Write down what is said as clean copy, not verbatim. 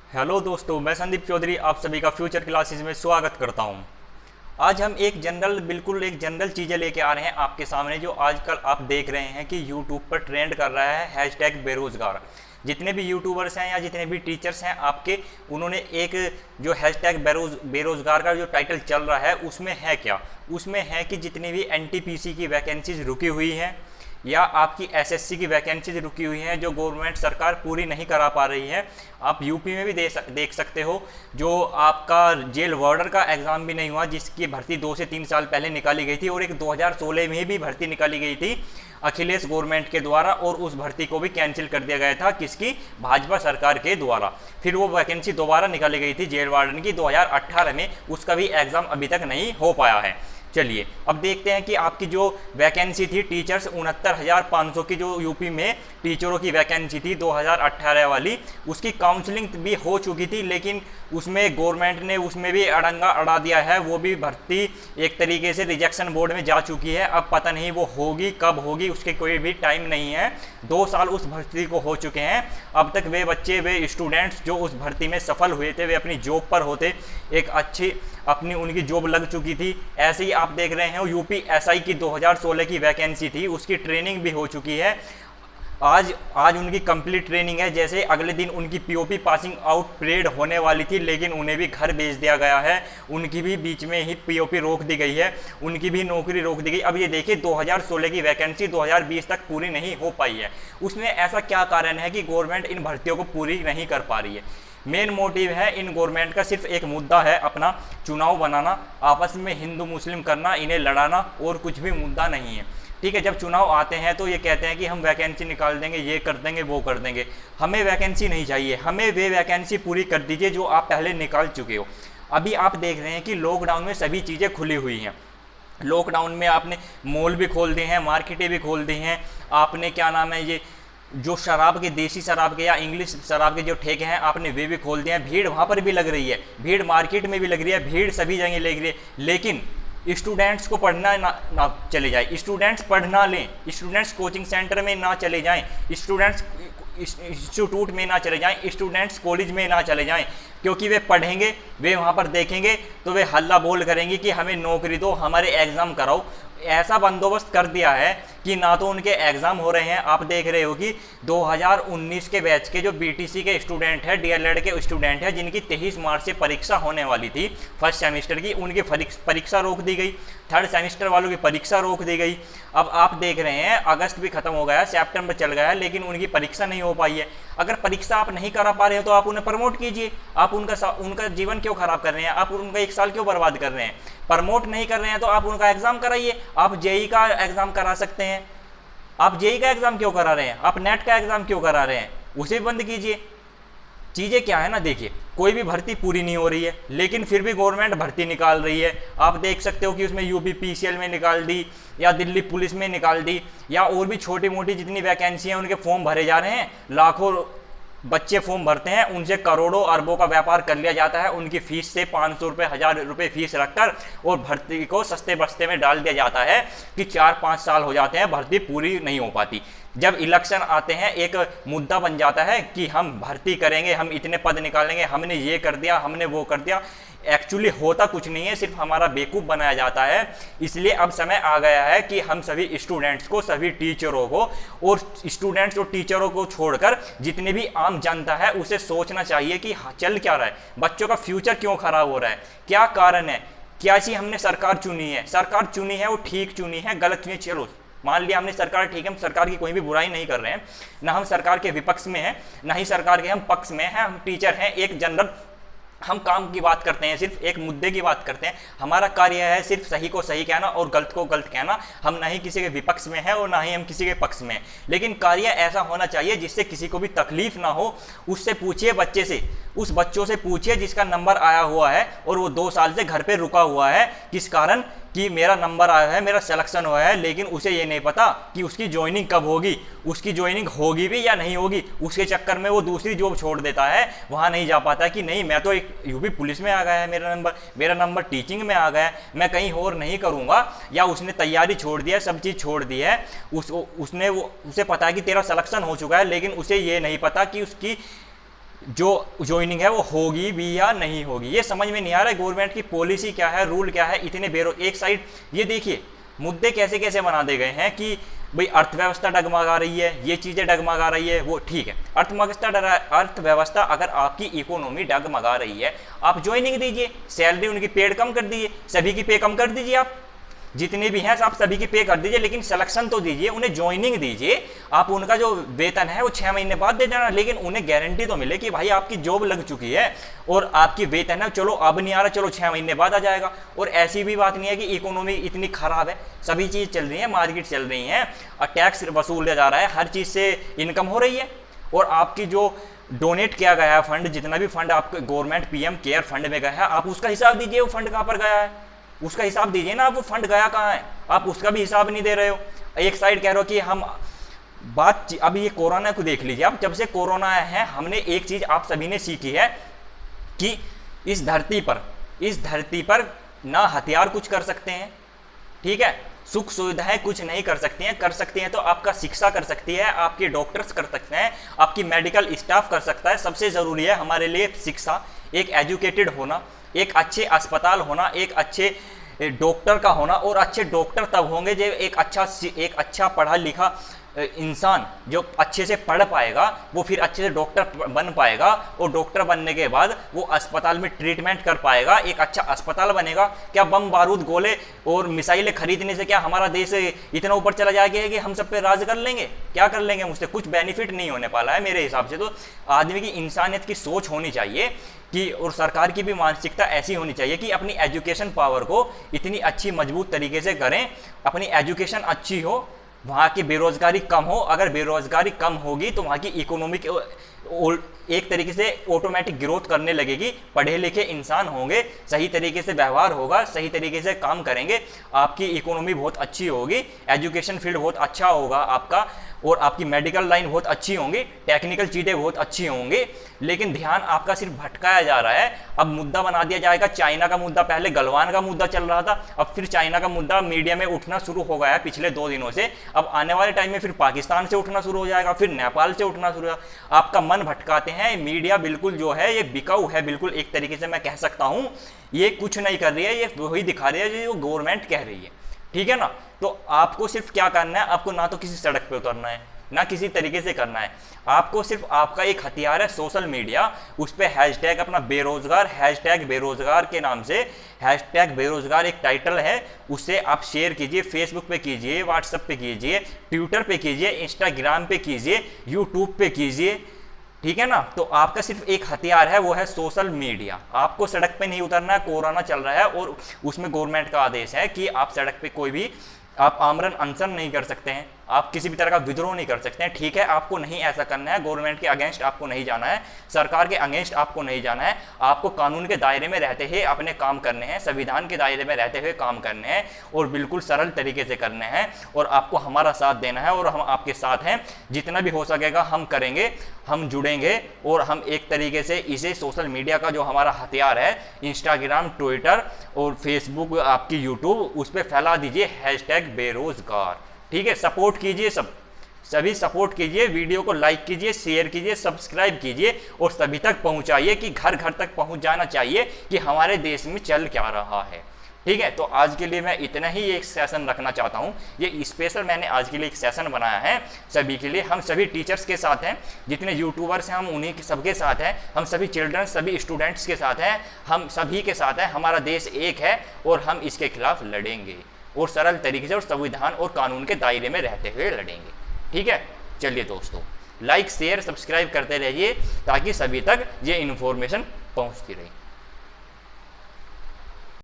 Hello दोस्तों, मैं संदीप चौधरी आप सभी का फ्यूचर क्लासेस में स्वागत करता हूं। आज हम बिल्कुल एक जनरल चीज़ें लेके आ रहे हैं आपके सामने, जो आजकल आप देख रहे हैं कि यूट्यूब पर ट्रेंड कर रहा है हैशटैग बेरोज़गार। जितने भी यूट्यूबर्स हैं या जितने भी टीचर्स हैं आपके, उन्होंने एक जो हैशटैग बेरोज़गार का जो टाइटल चल रहा है उसमें है क्या, उसमें है कि जितनी भी एनटीपीसी की वैकेंसीज रुकी हुई हैं या आपकी एसएससी की वैकेंसीज रुकी हुई हैं जो गवर्नमेंट सरकार पूरी नहीं करा पा रही है। आप यूपी में भी देख सकते हो, जो आपका जेल वार्डर का एग्ज़ाम भी नहीं हुआ, जिसकी भर्ती 2 से 3 साल पहले निकाली गई थी, और एक 2016 में भी भर्ती निकाली गई थी अखिलेश गवर्नमेंट के द्वारा, और उस भर्ती को भी कैंसिल कर दिया गया था किसकी, भाजपा सरकार के द्वारा। फिर वो वैकेंसी दोबारा निकाली गई थी जेल वार्डन की 2018 में, उसका भी एग्ज़ाम अभी तक नहीं हो पाया है। चलिए अब देखते हैं कि आपकी जो वैकेंसी थी टीचर्स 69,500 की, जो यूपी में टीचरों की वैकेंसी थी 2018 वाली, उसकी काउंसलिंग भी हो चुकी थी, लेकिन उसमें गवर्नमेंट ने उसमें भी अड़ंगा अड़ा दिया है। वो भी भर्ती एक तरीके से रिजेक्शन बोर्ड में जा चुकी है। अब पता नहीं वो होगी कब होगी, उसके कोई भी टाइम नहीं है। 2 साल उस भर्ती को हो चुके हैं, अब तक वे बच्चे, वे स्टूडेंट्स जो उस भर्ती में सफल हुए थे, वे अपनी जॉब पर होते, एक अच्छी अपनी उनकी जॉब लग चुकी थी। ऐसे ही आप देख रहे हैं यूपी एसआई की 2016 की वैकेंसी थी, उसकी ट्रेनिंग भी हो चुकी है। आज उनकी कंप्लीट ट्रेनिंग है, जैसे अगले दिन उनकी पीओपी पासिंग आउट परेड होने वाली थी, लेकिन उन्हें भी घर भेज दिया गया है। उनकी भी बीच में ही पीओपी रोक दी गई है, उनकी भी नौकरी रोक दी गई। अब ये देखिए 2016 की वैकेंसी 2020 तक पूरी नहीं हो पाई है। उसमें ऐसा क्या कारण है कि गवर्नमेंट इन भर्तियों को पूरी नहीं कर पा रही है? मेन मोटिव है इन गवर्नमेंट का, सिर्फ एक मुद्दा है, अपना चुनाव बनाना, आपस में हिंदू मुस्लिम करना, इन्हें लड़ाना, और कुछ भी मुद्दा नहीं है। ठीक है, जब चुनाव आते हैं तो ये कहते हैं कि हम वैकेंसी निकाल देंगे, ये कर देंगे, वो कर देंगे। हमें वैकेंसी नहीं चाहिए, हमें वे वैकेंसी पूरी कर दीजिए जो आप पहले निकाल चुके हो। अभी आप देख रहे हैं कि लॉकडाउन में सभी चीज़ें खुली हुई हैं। लॉकडाउन में आपने मॉल भी खोल दिए हैं, मार्केटें भी खोल दी हैं, आपने क्या नाम है, ये जो शराब के, देसी शराब के या इंग्लिश शराब के जो ठेके हैं, आपने वे भी खोल दिए हैं। भीड़ वहाँ पर भी लग रही है, भीड़ मार्केट में भी लग रही है, भीड़ सभी जगह लग रही है, लेकिन स्टूडेंट्स को पढ़ना ना चले जाए, स्टूडेंट्स पढ़ना लें, स्टूडेंट्स कोचिंग सेंटर में ना चले जाएं, स्टूडेंट्स इंस्टीट्यूट में ना चले जाएं, स्टूडेंट्स कॉलेज में ना चले जाएं, क्योंकि वे पढ़ेंगे, वे वहाँ पर देखेंगे तो वे हल्ला बोल करेंगे कि हमें नौकरी दो, हमारे एग्ज़ाम कराओ। ऐसा बंदोबस्त कर दिया है कि ना तो उनके एग्ज़ाम हो रहे हैं। आप देख रहे हो कि 2019 के बैच के जो बीटीसी के स्टूडेंट हैं, डीएलएड के स्टूडेंट हैं, जिनकी 23 मार्च से परीक्षा होने वाली थी फर्स्ट सेमेस्टर की, उनकी परीक्षा रोक दी गई। थर्ड सेमेस्टर वालों की परीक्षा रोक दी गई। अब आप देख रहे हैं अगस्त भी खत्म हो गया है, सितंबर चल गया है, लेकिन उनकी परीक्षा नहीं हो पाई है। अगर परीक्षा आप नहीं करा पा रहे हो तो आप उन्हें प्रमोट कीजिए। आप उनका जीवन क्यों खराब कर रहे हैं? आप उनका 1 साल क्यों बर्बाद कर रहे हैं? प्रमोट नहीं कर रहे हैं तो आप उनका एग्जाम कराइए। आप जेई का एग्जाम करा सकते हैं, आप जेई का एग्जाम क्यों करा रहे हैं? आप नेट का एग्जाम क्यों करा रहे हैं? उसे बंद कीजिए। चीज़ें क्या है ना, देखिए कोई भी भर्ती पूरी नहीं हो रही है, लेकिन फिर भी गवर्नमेंट भर्ती निकाल रही है। आप देख सकते हो कि उसमें यूपी पीसीएल में निकाल दी, या दिल्ली पुलिस में निकाल दी, या और भी छोटी मोटी जितनी वैकेंसी हैं उनके फॉर्म भरे जा रहे हैं। लाखों बच्चे फॉर्म भरते हैं, उनसे करोड़ों अरबों का व्यापार कर लिया जाता है। उनकी फीस से 500 रुपये, 1000 रुपये फीस रखकर और भर्ती को सस्ते बस्ते में डाल दिया जाता है कि 4-5 साल हो जाते हैं, भर्ती पूरी नहीं हो पाती। जब इलेक्शन आते हैं एक मुद्दा बन जाता है कि हम भर्ती करेंगे, हम इतने पद निकालेंगे, हमने ये कर दिया, हमने वो कर दिया। एक्चुअली होता कुछ नहीं है, सिर्फ हमारा बेवकूफ़ बनाया जाता है। इसलिए अब समय आ गया है कि हम सभी स्टूडेंट्स को, सभी टीचरों को, और स्टूडेंट्स और टीचरों को छोड़कर जितने भी आम जनता है उसे सोचना चाहिए कि चल क्या रहा है, बच्चों का फ्यूचर क्यों खराब हो रहा है, क्या कारण है, क्या सी हमने सरकार चुनी है। सरकार चुनी है वो ठीक चुनी है, गलत चुनी, चलो मान लिया हमने सरकार, ठीक है, हम सरकार की कोई भी बुराई नहीं कर रहे हैं, ना हम सरकार के विपक्ष में हैं, ना ही सरकार के हम पक्ष में हैं। हम टीचर हैं, एक जनरल हम काम की बात करते हैं, सिर्फ एक मुद्दे की बात करते हैं। हमारा कार्य है सिर्फ सही को सही कहना और गलत को गलत कहना। हम ना ही किसी के विपक्ष में हैं और ना ही हम किसी के पक्ष में हैं, लेकिन कार्य ऐसा होना चाहिए जिससे किसी को भी तकलीफ ना हो। उससे पूछिए, बच्चे से, उस बच्चों से पूछिए जिसका नंबर आया हुआ है और वो 2 साल से घर पे रुका हुआ है, किस कारण कि मेरा नंबर आया है, मेरा सिलेक्शन हुआ है, लेकिन उसे ये नहीं पता कि उसकी ज्वाइनिंग कब होगी, उसकी ज्वाइनिंग होगी भी या नहीं होगी। उसके चक्कर में वो दूसरी जॉब छोड़ देता है, वहाँ नहीं जा पाता कि नहीं मैं तो एक यूपी पुलिस में आ गया है, मेरा नंबर टीचिंग में आ गया है, मैं कहीं और नहीं करूँगा। या उसने तैयारी छोड़ दी है, सब चीज़ छोड़ दी है, उसे पता है कि तेरा सिलेक्शन हो चुका है, लेकिन उसे ये नहीं पता कि उसकी जो ज्वाइनिंग है वो होगी भी या नहीं होगी, ये समझ में नहीं आ रहा है गवर्नमेंट की पॉलिसी क्या है, रूल क्या है। इतने एक साइड ये देखिए मुद्दे कैसे कैसे बना दे गए हैं कि भाई अर्थव्यवस्था डगमगा रही है, ये चीज़ें डगमगा रही है, वो ठीक है। अर्थव्यवस्था अगर आपकी इकोनॉमी डगमगा रही है, आप ज्वाइनिंग दीजिए, सैलरी उनकी पेड कम कर दीजिए, सभी की पे कम कर दीजिए, आप जितने भी हैं आप सभी की पे कर दीजिए, लेकिन सिलेक्शन तो दीजिए, उन्हें ज्वाइनिंग दीजिए। आप उनका जो वेतन है वो 6 महीने बाद दे देना, लेकिन उन्हें गारंटी तो मिले कि भाई आपकी जॉब लग चुकी है और आपकी वेतन है, चलो अब नहीं आ रहा, चलो 6 महीने बाद आ जाएगा। और ऐसी भी बात नहीं है कि इकोनॉमी इतनी खराब है, सभी चीज़ चल रही है, मार्केट चल रही है और टैक्स वसूला जा रहा है, हर चीज़ से इनकम हो रही है। और आपकी जो डोनेट किया गया है फंड, जितना भी फंड आपके गवर्नमेंट पीएम केयर फंड में गया है, आप उसका हिसाब दीजिए, वो फंड कहाँ पर गया है, उसका हिसाब दीजिए ना, आप वो फंड गया कहाँ है, आप उसका भी हिसाब नहीं दे रहे हो। एक साइड कह रहे हो कि हम बात, अब ये कोरोना को देख लीजिए आप, जब से कोरोना है हमने एक चीज आप सभी ने सीखी है कि इस धरती पर ना हथियार कुछ कर सकते हैं, ठीक है, सुख सुविधाएं कुछ नहीं कर सकती हैं, कर सकती हैं तो आपका शिक्षा कर सकती है, आपके डॉक्टर्स कर सकते हैं, आपकी मेडिकल स्टाफ कर सकता है। सबसे ज़रूरी है हमारे लिए शिक्षा, एक एजुकेटेड होना, एक अच्छे अस्पताल होना, एक अच्छे डॉक्टर का होना। और अच्छे डॉक्टर तब होंगे जब एक अच्छा पढ़ा लिखा इंसान जो अच्छे से पढ़ पाएगा वो फिर अच्छे से डॉक्टर बन पाएगा, और डॉक्टर बनने के बाद वो अस्पताल में ट्रीटमेंट कर पाएगा, एक अच्छा अस्पताल बनेगा। क्या बम बारूद गोले और मिसाइलें खरीदने से क्या हमारा देश इतना ऊपर चला जाएगा कि हम सब पे राज कर लेंगे? क्या कर लेंगे? मुझसे कुछ बेनिफिट नहीं होने वाला है मेरे हिसाब से। तो आदमी की इंसानियत की सोच होनी चाहिए कि, और सरकार की भी मानसिकता ऐसी होनी चाहिए कि अपनी एजुकेशन पावर को इतनी अच्छी मजबूत तरीके से करें, अपनी एजुकेशन अच्छी हो, वहाँ की बेरोजगारी कम हो। अगर बेरोजगारी कम होगी तो वहाँ की इकोनॉमिक एक तरीके से ऑटोमेटिक ग्रोथ करने लगेगी, पढ़े लिखे इंसान होंगे, सही तरीके से व्यवहार होगा, सही तरीके से काम करेंगे, आपकी इकोनॉमी बहुत अच्छी होगी, एजुकेशन फील्ड बहुत अच्छा होगा आपका, और आपकी मेडिकल लाइन बहुत अच्छी होंगी, टेक्निकल चीज़ें बहुत अच्छी होंगी। लेकिन ध्यान आपका सिर्फ भटकाया जा रहा है। अब मुद्दा बना दिया जाएगा चाइना का मुद्दा, पहले गलवान का मुद्दा चल रहा था, अब फिर चाइना का मुद्दा मीडिया में उठना शुरू हो गया है पिछले 2 दिनों से। अब आने वाले टाइम में फिर पाकिस्तान से उठना शुरू हो जाएगा, फिर नेपाल से उठना शुरू हो जाएगा। आपका मन भटकाते हैं। मीडिया बिल्कुल जो है ये बिकाऊ है, बिल्कुल एक तरीके से मैं कह सकता हूँ। ये कुछ नहीं कर रही है, ये वही दिखा रही है जो गवर्नमेंट कह रही है, ठीक है ना। तो आपको सिर्फ क्या करना है, आपको ना तो किसी सड़क पे उतरना है, ना किसी तरीके से करना है, आपको सिर्फ आपका एक हथियार है सोशल मीडिया, उस पर हैशटैग अपना बेरोजगार, हैशटैग बेरोजगार के नाम से, हैशटैग बेरोजगार एक टाइटल है, उससे आप शेयर कीजिए, फेसबुक पे कीजिए, व्हाट्सएप पे कीजिए, ट्विटर पे कीजिए, इंस्टाग्राम पे कीजिए, यूट्यूब पे कीजिए, ठीक है ना। तो आपका सिर्फ एक हथियार है, वो है सोशल मीडिया। आपको सड़क पे नहीं उतरना है, कोरोना चल रहा है और उसमें गवर्नमेंट का आदेश है कि आप सड़क पे कोई भी आप आमरण अनशन नहीं कर सकते हैं, आप किसी भी तरह का विद्रोह नहीं कर सकते हैं, ठीक है। आपको नहीं ऐसा करना है, गवर्नमेंट के अगेंस्ट आपको नहीं जाना है, सरकार के अगेंस्ट आपको नहीं जाना है, आपको कानून के दायरे में रहते हुए अपने काम करने हैं, संविधान के दायरे में रहते हुए काम करने हैं, और बिल्कुल सरल तरीके से करने हैं। और आपको हमारा साथ देना है, और हम आपके साथ हैं, जितना भी हो सकेगा हम करेंगे, हम जुड़ेंगे, और हम एक तरीके से इसे सोशल मीडिया का जो हमारा हथियार है, इंस्टाग्राम, ट्विटर और फेसबुक, आपकी यूट्यूब, उस पर फैला दीजिए हैशटैग बेरोजगार, ठीक है। सपोर्ट कीजिए, सभी सपोर्ट कीजिए, वीडियो को लाइक कीजिए, शेयर कीजिए, सब्सक्राइब कीजिए, और सभी तक पहुंचाइए कि घर घर तक पहुंच जाना चाहिए कि हमारे देश में चल क्या रहा है, ठीक है। तो आज के लिए मैं इतना ही एक सेशन रखना चाहता हूं। ये स्पेशल मैंने आज के लिए एक सेशन बनाया है सभी के लिए। हम सभी टीचर्स के साथ हैं, जितने यूट्यूबर्स हैं हम उन्हीं के सबके साथ हैं, हम सभी चिल्ड्रन, सभी स्टूडेंट्स के साथ हैं, हम सभी के साथ हैं। हमारा देश एक है और हम इसके खिलाफ लड़ेंगे, और सरल तरीके से और संविधान और कानून के दायरे में रहते हुए लड़ेंगे, ठीक है। चलिए दोस्तों, लाइक शेयर सब्सक्राइब करते रहिए ताकि सभी तक ये इन्फॉर्मेशन पहुंचती रहे।